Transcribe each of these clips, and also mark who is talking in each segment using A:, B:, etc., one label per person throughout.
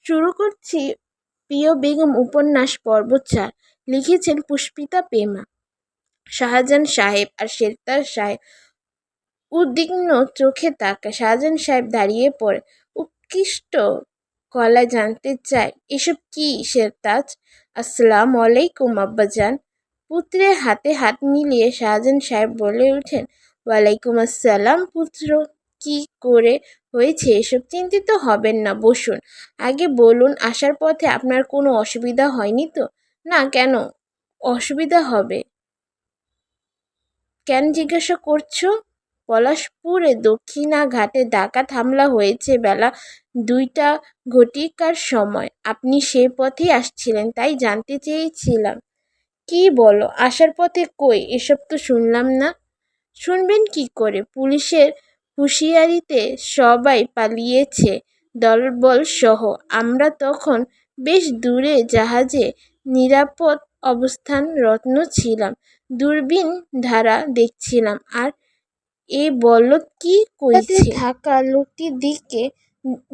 A: শুরু করছি প্রিয় বেগম উপন্যাস পর্ব 4। লিখেছেন পুষ্পিতা পেমা। শাহজাহান সাহেব আর শেরতাজ সাহেব উদ্বিগ্ন চোখে তাকায়। শাহজাহান সাহেব দাঁড়িয়ে পড়ে, উৎকৃষ্ট গলায় জানতে চায়, এসব কি শেরতাজ? আসসালামু আলাইকুম আব্বাজান। পুত্রের হাতে হাত মিলিয়ে শাহজাহান সাহেব বলে ওঠেন, ওয়ালাইকুম আসসালাম পুত্র। কি করে হয়েছে এসব? চিন্তিত হবেন না, বসুন। আগে বলুন, আসার পথে আপনার কোনো অসুবিধা হয়নি তো? না, কেন অসুবিধা হবে? কেন জিজ্ঞাসা করছো? পলাশপুরে দক্ষিণা ঘাটে ডাকাত হামলা হয়েছে বেলা 2টা ঘটিকার সময়। আপনি সে পথেই আসছিলেন, তাই জানতে চেয়েছিলাম। কি বলো, আসার পথে কই? এসব তো শুনলাম না। শুনবেন কি করে? পুলিশের হুঁশিয়ারিতে সবাই পালিয়েছে, দলবল সহ। আমরা তখন বেশ দূরে জাহাজে নিরাপদ অবস্থানরত ছিলাম, দূরবীন ধারা দেখছিলাম। আর এ বলদ কি কইছে? থাকা লোকটির দিকে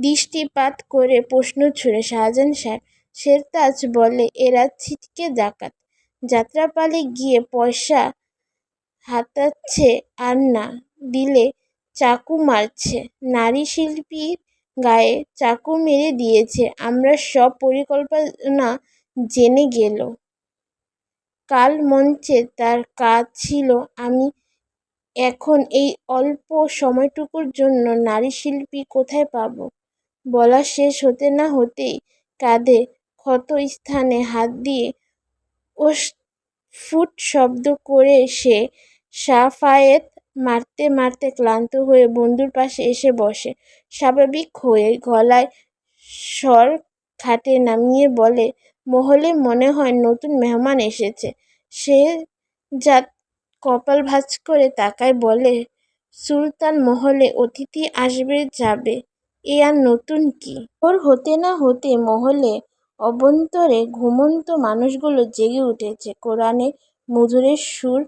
A: দৃষ্টিপাত করে প্রশ্ন ছুড়ে শাহজাহান সাহেব। শেরতাজ বলে, এরা ছিটকে ডাকাত, যাত্রাপালে গিয়ে পয়সা হাতাচ্ছে আর না দিলে চাকু মারছে। নারী শিল্পীর গায়ে চাকু মেরে দিয়েছে। আমরা সব পরিকল্পনা জেনে গেল। কাল মঞ্চে তার কাজ ছিল। আমি এখন এই অল্প সময়টুকুর জন্য নারী শিল্পী কোথায় পাব? বলা শেষ হতে না হতেই কাঁধে ক্ষত স্থানে হাত দিয়ে ফুট শব্দ করে সে সাফায়েত মারতে মারতে ক্লান্ত হয়ে বন্ধুর পাশে এসে বসে। স্বাভাবিক হয়ে গলায় স্বর খাটে নামিয়ে বলে, মহলে মনে হয় নতুন মেহমান এসেছে। সে জাত কপাল ভাঁজ করে তাকায়, বলে, সুলতান মহলে অতিথি আসবে যাবে, এ আর নতুন কি? ওর হতে না হতে মহলে অভ্যন্তরে ঘুমন্ত মানুষগুলো জেগে উঠেছে। কোরআনে মধুরের সুর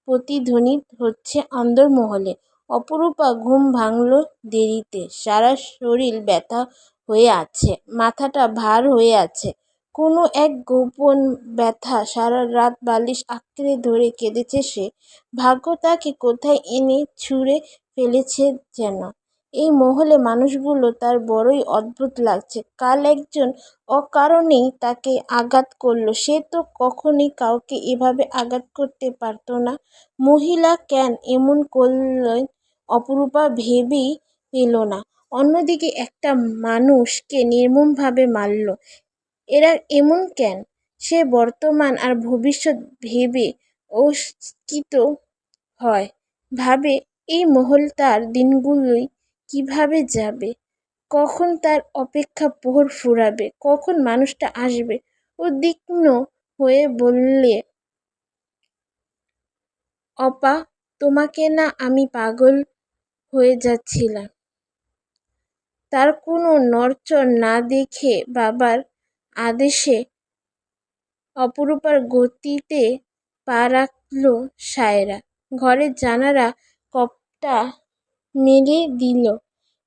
A: প্রতিধ্বনিত হচ্ছে অন্দরমহলে। অপরূপা ঘুম ভাঙল দেরিতে। সারা শরীর ব্যথা হয়ে আছে, মাথাটা ভার হয়ে আছে। কোনো এক গোপন ব্যথা সারা রাত বালিশ আঁকড়ে ধরে কেঁদেছে সে। ভাগ্য তাকে কোথায় এনে ছুঁড়ে ফেলেছে যেন। এই মহলে মানুষগুলো তার বড়ই অদ্ভুত লাগছে। কাল একজন অকারণেই তাকে আঘাত করলো। সে তো কখনোই কাউকে এভাবে আঘাত করতে পারত না। মহিলা কেন এমন করলেন অপরূপা ভেবেই পেল না। অন্যদিকে একটা মানুষকে নির্মমভাবে মারল। এরা এমন কেন? সে বর্তমান আর ভবিষ্যৎ ভেবে অস্কিত হয়। ভাবে, এই মহলটার দিনগুলোই কিভাবে যাবে, কখন তার অপেক্ষা প্রহর ফুরাবে, কখন মানুষটা আসবে। উদ্বিগ্ন হয়ে বললে, অপা, তোমাকে না আমি পাগল হয়ে যাচ্ছিলাম। তার কোনো নড়চড় না দেখে বাবার আদেশে অপরূপার গতিতে পা রাখল সায়রা। ঘরের জানালা কপটা মেলে দিল।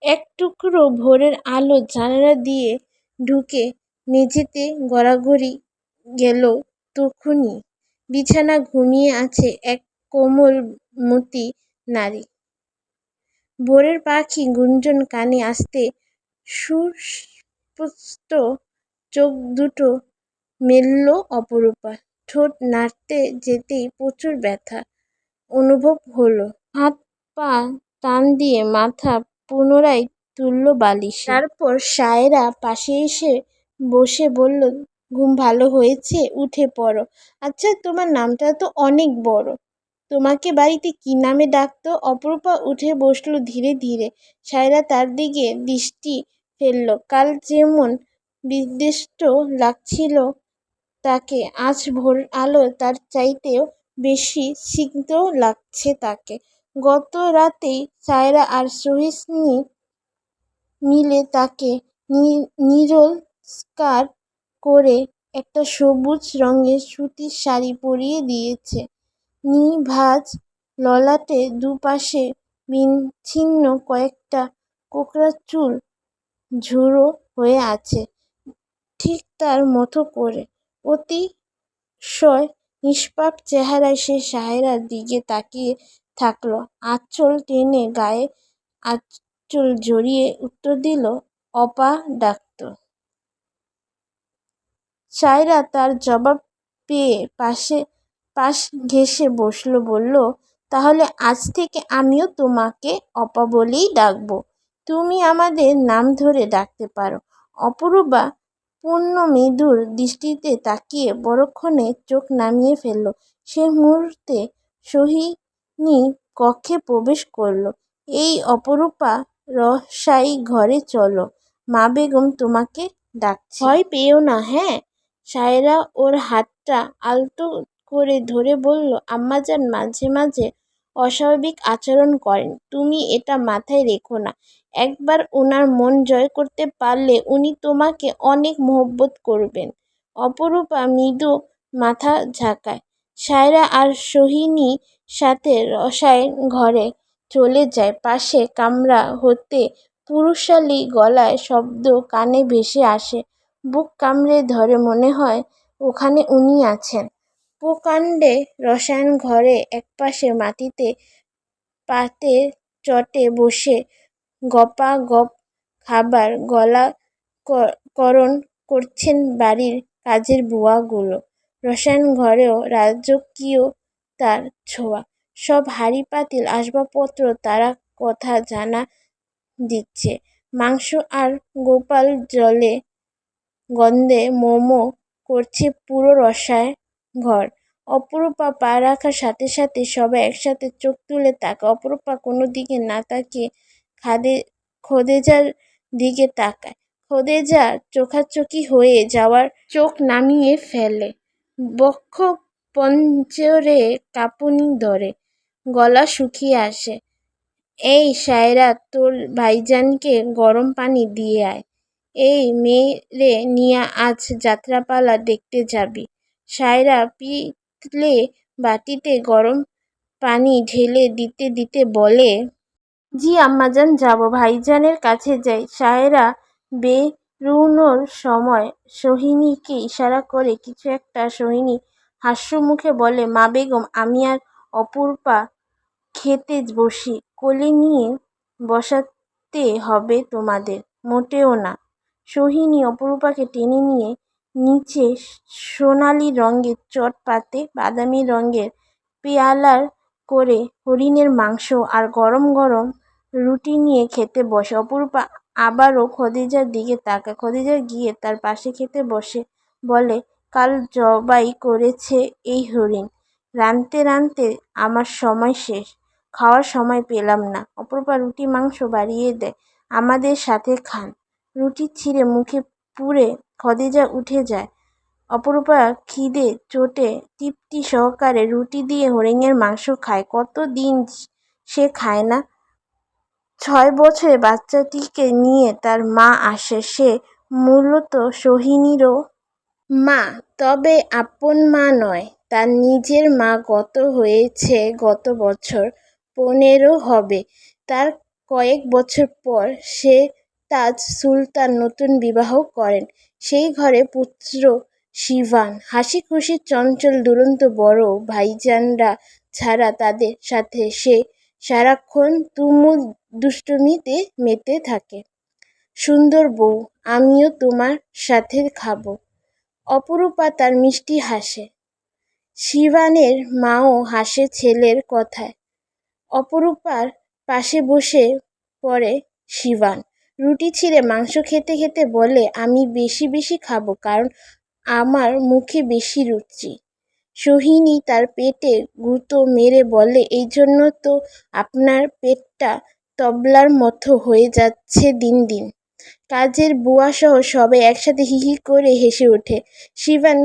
A: এক টুকরো ভোরের আলো জানালা দিয়ে ঢুকে মেঝেতে গড়াগড়ি গেল। তখনই বিছানা ঘুমিয়ে আছে এক কোমলমতি নারী। ভোরের পাখি গুঞ্জন কানে আসতে সুস্পষ্ট চোখ দুটো মেলল অপরূপা। ঠোঁট নাড়তে যেতেই প্রচুর ব্যথা অনুভব হলো। হাত পা টান দিয়ে মাথা পুনরায় তুলল বালিশে। তারপর সায়রা পাশে এসে বসে বলল, ঘুম ভালো হয়েছে? উঠে পড়ো। আচ্ছা, তোমার নামটা তো অনেক বড়। তোমাকে বাড়িতে কি নামে ডাকতো? অপরূপা উঠে বসল ধীরে ধীরে। সায়রা তার দিকে দৃষ্টি ফেলল। কাল যেমন বিদ্বেষ্ট লাগছিল তাকে, আজ ভোর আলো তার চাইতেও বেশি সিক্ত লাগছে তাকে। গত রাতেই সায়রা আর সোহিনী মিলে তাকে নিরস্কার করে একটা সবুজ রঙের সুতির শাড়ি পরিয়ে দিয়েছে। নিভাঁজ ললাটে দুপাশে বিচ্ছিন্ন কয়েকটা কোকড়া চুল ঝুড়ো হয়ে আছে। ঠিক তার মতো করে। অতিশয় নিষ্পাপ চেহারায় সে সায়রার দিকে তাকিয়ে থাকল। আঁচল টেনে গায়ে আঁচল জড়িয়ে উত্তর দিল, অপা ডাকত। সায়রা তার জবাব পেয়ে পাশ ঘেঁষে বসল, বলল, তাহলে আজ থেকে আমিও তোমাকে অপা বলেই ডাকবো। তুমি আমাদের নাম ধরে ডাকতে পারো। অপরূপা পূর্ণ মৃদুর দৃষ্টিতে তাকিয়ে বড়ক্ষণে চোখ নামিয়ে ফেলল। সে মুহূর্তে সোহিনী কক্ষে প্রবেশ করল। এই অপরূপা, রসাই ঘরে চলো, মা বেগম তোমাকে ডাকছে। ভয় পেও না, হ্যাঁ? সায়রা ওর হাতটা আলতো করে ধরে বলল, আম্মাজান মাঝে মাঝে অস্বাভাবিক আচরণ করেন, তুমি এটা মাথায় রেখো না। একবার ওনার মন জয় করতে পারলে উনি তোমাকে অনেক মহব্বত করবেন। অপরূপা মৃদু মাথা ঝাঁকায়। সায়রা আর সোহিনী সাথে রসায়ন ঘরে চলে যায়। পাশে কামরা হতে পুরুষালী গলায় শব্দ কানে ভেসে আসে। বুক কামড়ে ধরে, মনে হয় ওখানে উনি আছেন। প্রকাণ্ডে রসায়ন ঘরে একপাশে মাটিতে পাতের চটে বসে গপাগপ খাবার গলাকরণ করছেন বাড়ির কাজের বুয়াগুলো। রসায়ন ঘরেও রাজকীয়তার ছোঁয়া। সব হাঁড়ি পাতিল আসবাবপত্র তারা কথা জানা দিচ্ছে। মাংস আর গোপাল জলে গন্ধে মোমো করছে পুরো রসায়ন ঘর। অপরূপা পা রাখার সাথে সাথে সবাই একসাথে চোখ তুলে তাকায়। অপরূপা কোনো দিকে না তাকিয়ে খোদেজার দিকে তাকায়। খোদেজা চোখাচোখি হয়ে যাওয়ার চোখ নামিয়ে ফেলে। বক্ষ পঞ্জরে কাঁপুনি ধরে, গলা শুকিয়ে আসে। এই সায়রা, তোর ভাইজানকে গরম পানি দিয়ে আয়। এই মেয়েরে নিয়া আজ যাত্রাপালা দেখতে যাবি। সায়রা পিতলে বাটিতে গরম পানি ঢেলে দিতে দিতে বলে, জি আম্মাজান, যাব। ভাইজানের কাছে যাই। সায়রা বেরুনোর সময় সোহিনীকে ইশারা করে কিছু একটা। সোহিনী হাস্যমুখে বলে, মা বেগম, আমি আর অপরূপা খেতে বসি। কোলে নিয়ে বসাতে হবে তোমাদের। মোটেও না। সোহিনী অপরূপাকে টেনে নিয়ে নিচে সোনালি রঙের চট পাতে বাদামি রঙের পেয়ালার করে হরিণের মাংস আর গরম গরম রুটি নিয়ে খেতে বসে। অপরূপা আবারও খদিজার দিকে তাকায়। খদিজা গিয়ে তার পাশে খেতে বসে, বলে, কাল জবাই করেছে এই হরিণ। রাঁধতে রাঁধতে আমার সময় শেষ, খাওয়ার সময় পেলাম না। অপরূপা রুটি মাংস বাড়িয়ে দেয়, আমাদের সাথে খান। রুটি ছিঁড়ে মুখে পুরে খদিজা উঠে যায়। অপরূপা খিদে চোটে তৃপ্তি সহকারে রুটি দিয়ে হরিণের মাংস খায়। কতদিন সে খায় না। 6 বছরের বাচ্চাটিকে নিয়ে তার মা আসে। সে মূলত সোহিনীরও মা, তবে আপন মা নয়। তার নিজের মা হয়েছে গত বছর। 15 হবে। তার কয়েক বছর পর সে তাজ সুলতান নতুন বিবাহ করেন। সেই ঘরে পুত্র শিভান। হাসি খুশি চঞ্চল দুরন্ত বড় ভাইজানরা ছাড়া তাদের সাথে সে সারাক্ষণ তুমুল দুষ্টুমিতে মেতে থাকে। সুন্দর বউ, আমিও তোমার সাথে খাবো। অপরূপা তার মিষ্টি হাসে। শিভানের মাও হাসে ছেলের কথায়। অপরূপার পাশে বসে পড়ে শিভান। রুটি ছিঁড়ে মাংস খেতে খেতে বলে, আমি বেশি বেশি খাবো, কারণ আমার মুখে বেশি রুচি। সোহিনী তার পেটে গুঁতো মেরে বলে, এই জন্য তো আপনার পেটটা তবলার মতো হয়ে যাচ্ছে দিন দিন। কাজের বুয়াসহ সবাই একসাথে হি হি করে হেসে ওঠে। শিভান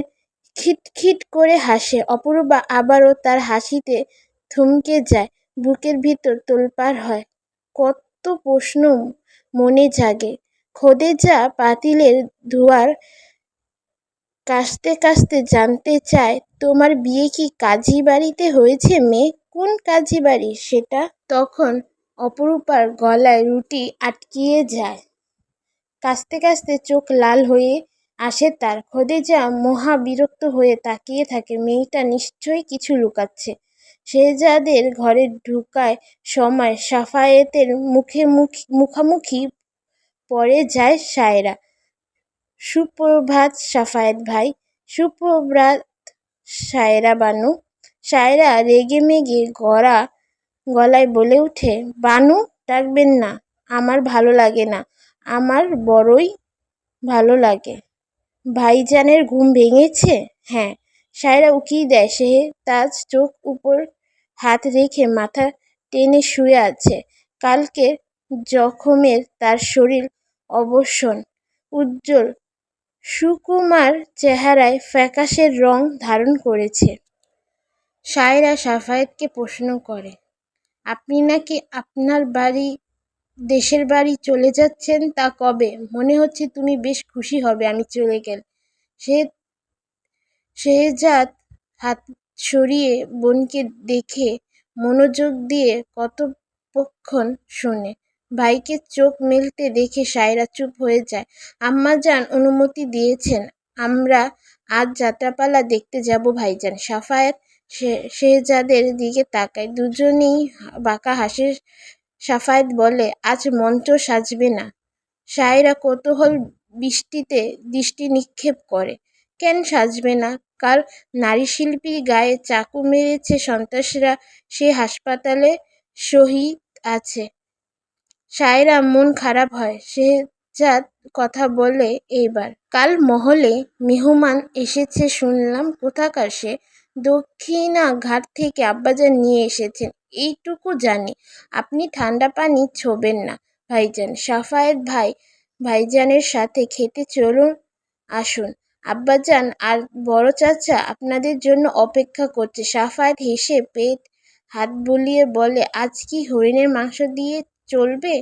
A: খিটখিট করে হাসে। অপরূপা আবারও তার হাসিতে থমকে যায়। বুকের ভিতর তোলপাড় হয়। কত প্রশ্ন মনে জাগে। খোদেজা পাতিলের ধোঁয়ার কাস্তে কাস্তে জানতে চায়, তোমার বিয়ে কি কাজী বাড়িতে হয়েছে মেয়ে? কোন কাজী বাড়ি সেটা? তখন অপরূপার গলায় রুটি আটকিয়ে যায়। কাস্তে কাস্তে চোখ লাল হয়ে আসে তার। খাদিজা মহা বিরক্ত হয়ে তাকিয়ে থাকে, মেয়েটা নিশ্চয়ই কিছু লুকাচ্ছে। শেহজাদের ঘরে ঢুকায় সময় সাফায়েতের মুখামুখি পড়ে যায় সায়রা। সুপ্রভাত সাফায়েত ভাই। সুপ্রভাত সায়রা বানু। সায়রা রেগেমেগে গলায় বলে ওঠে, বানু ডাকবেন না, আমার ভালো লাগে না। আমার বড়ই ভালো লাগে। ভাইজানের ঘুম ভেঙেছে? হ্যাঁ। সায়রা উকি দেয়। তাজ চোখ উপর হাত রেখে মাথা টেনে শুয়ে আছে। কালকের জখমের তার শরীর অবশ্যন উজ্জ্বল সুকুমার চেহারায় ফ্যাকাশে রং ধারণ করেছে। সায়রা সাফায়েতকে প্রশ্ন করে, আপনি নাকি আপনার দেশের বাড়ি চলে যাচ্ছেন, তা কবে? মনে হচ্ছে তুমি বেশ খুশি হবে আমি চলে গেলে। শেহজাদ হাত সরিয়ে বোনকে দেখে মনোযোগ দিয়ে কতক্ষণ শোনে। ভাইকে চোখ মেলতে দেখে সায়রা চুপ হয়ে যায়। আম্মাজান অনুমতি দিয়েছেন, আমরা আজ যাত্রাপালা দেখতে যাব ভাইজান। সাফায়েত শেহজাদের দিকে তাকায়। দুজনেই বাঁকা হাসে। সাফায়েত বলে, আজ মঞ্চ সাজবে না? সায়রা কৌতূহল দৃষ্টি নিক্ষেপ করে। কেন সাজবে না? কাল নারীশিল্পীর গায়ে চাকু মেরেছে সন্ত্রাসীরা, সে হাসপাতালে শহীদ আছে। সায়রা মন খারাপ হয়। শেহজাদ কথা বলে এইবার। কাল মহলে মেহমান এসেছে শুনলাম। কোথাকার সে? দক্ষিণা ঘাট থেকে আব্বাজান নিয়ে এসেছেন, এইটুকু জানি। আপনি ঠান্ডা পানি ছোবেন না ভাইজান। সাফায়েত ভাইজানের সাথে খেতে চলুন, আসুন। আব্বাজান আর বড় চাচা আপনাদের জন্য অপেক্ষা করছে। সাফায়েত হেসে পেট হাত বুলিয়ে বলে, আজ কি হরিণের মাংস দিয়ে চলবে?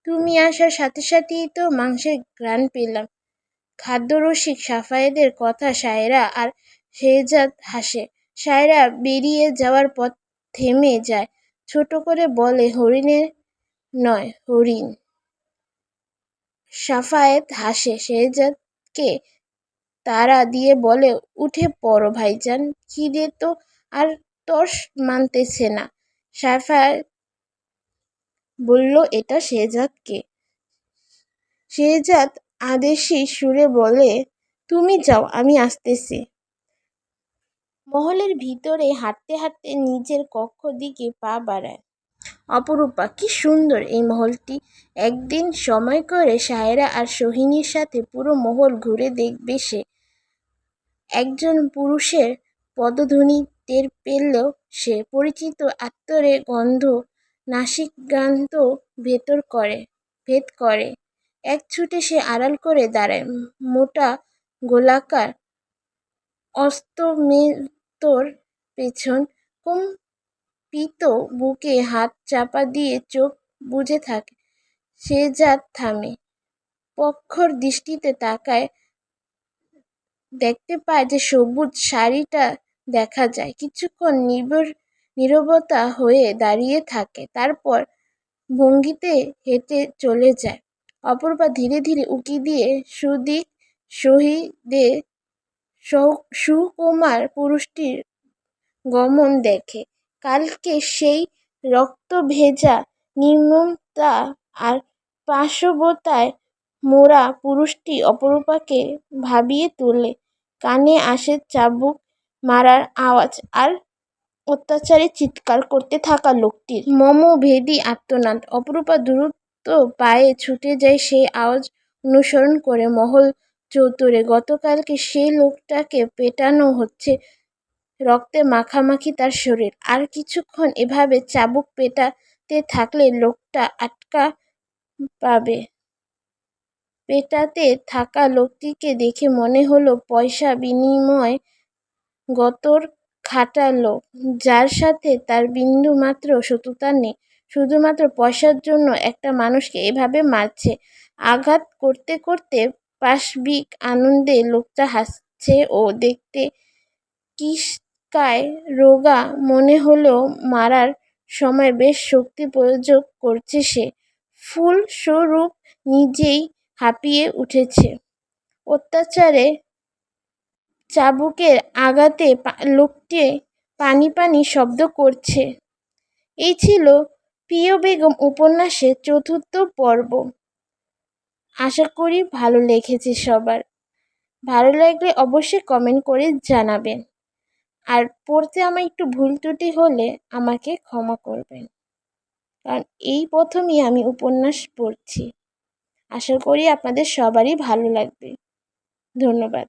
A: তুমি আসার সাথে সাথেই তো মাংসের ঘ্রাণ পেলাম। খাদ্যরসিক সাফায়েতের কথা সায়রা আর শেহজাদ হাসে। সায়রা বেরিয়ে যাওয়ার পথ থেমে যায়, ছোট করে বলে, হরিণের নয়, হরিণ। সাফায়েত হাসে। শেহজাদকে তাড়া দিয়ে বলে, উঠে পড়ো ভাইজান, খিদে তো আর তর্স মানতেছে না। সাফায়েত বলল, এটা শেহজাদকে? শেহজাদ আদেশি সুরে বলে, তুমি যাও, আমি আসতেছি। মহলের ভিতরে হাঁটতে হাঁটতে নিজের কক্ষ দিকে পা বাড়ায়। অপরূপা, কি সুন্দর এই মহলটি। একদিন সময় করে সায়রা আর সোহিনীর সাথে পুরো মহল ঘুরে দেখবে সে। একজন পুরুষের পদধ্বনি টের পেল সে। পরিচিত আত্মরের গন্ধ নাসিকাগ্রান্ত ভেদ করে। এক ছুটে সে আড়াল করে দাঁড়ায়। মোটা গোলাকার অস্তমেতর পেছন, কম্পিত বুকে হাত চাপা দিয়ে চোখ বুজে থাকে। শেহজাদ থামে, প্রখর দৃষ্টিতে তাকায়। দেখতে পায় যে সবুজ শাড়িটা দেখা যায়। কিছুক্ষণ নীরবতা হয়ে দাঁড়িয়ে থাকে, তারপর ভঙ্গিতে হেঁটে চলে যায়। অপরূপা ধীরে ধীরে উঁকি দিয়ে সুদিক শহীদে সুকুমার পুরুষটির গমন দেখে। কালকে সেই রক্তভেজা নির্মমতা আর পাশবতায় মোড়া পুরুষটি অপরূপাকে ভাবিয়ে তোলে। কানে আসে চাবুক মারার আওয়াজ আর অত্যাচারে চিৎকার করতে থাকা লোকটির মর্মভেদী আর্তনাদ। অপরূপা দ্রুত পায়ে ছুটে যায় সেই আওয়াজ অনুসরণ করে মহল চত্বরে। গতকালকে সেই লোকটাকে পেটানো হচ্ছে, রক্তে মাখামাখি তার শরীর। আর কিছুক্ষণ এভাবে চাবুক পেটাতে থাকলে লোকটা আটকা পাবে। পেটাতে থাকা লোকটিকে দেখে মনে হলো পয়সা বিনিময়ে গতর খাটা লোক, যার সাথে তার বিন্দুমাত্র শত্রুতা নেই। শুধুমাত্র পয়সার জন্য একটা মানুষকে এভাবে মারছে। আঘাত করতে করতে পাশবিক আনন্দে লোকটা হাসছে ও দেখতে কিসকায় রোগা মনে হলেও মারার সময় বেশ শক্তি প্রয়োগ করছে সে। ফুলস্বরূপ নিজেই হাঁপিয়ে উঠেছে। অত্যাচারে চাবুকের আঘাতে লোকটি পানি পানি শব্দ করছে। এই ছিল প্রিয় বেগম উপন্যাসের ৪র্থ পর্ব। আশা করি ভালো লেগেছে সবার। ভালো লাগলে অবশ্যই কমেন্ট করে জানাবেন। আর পড়তে আমার একটু ভুল ত্রুটি হলে আমাকে ক্ষমা করবেন, কারণ এই প্রথমই আমি উপন্যাস পড়ছি। আশা করি আপনাদের সবারই ভালো লাগবে। ধন্যবাদ।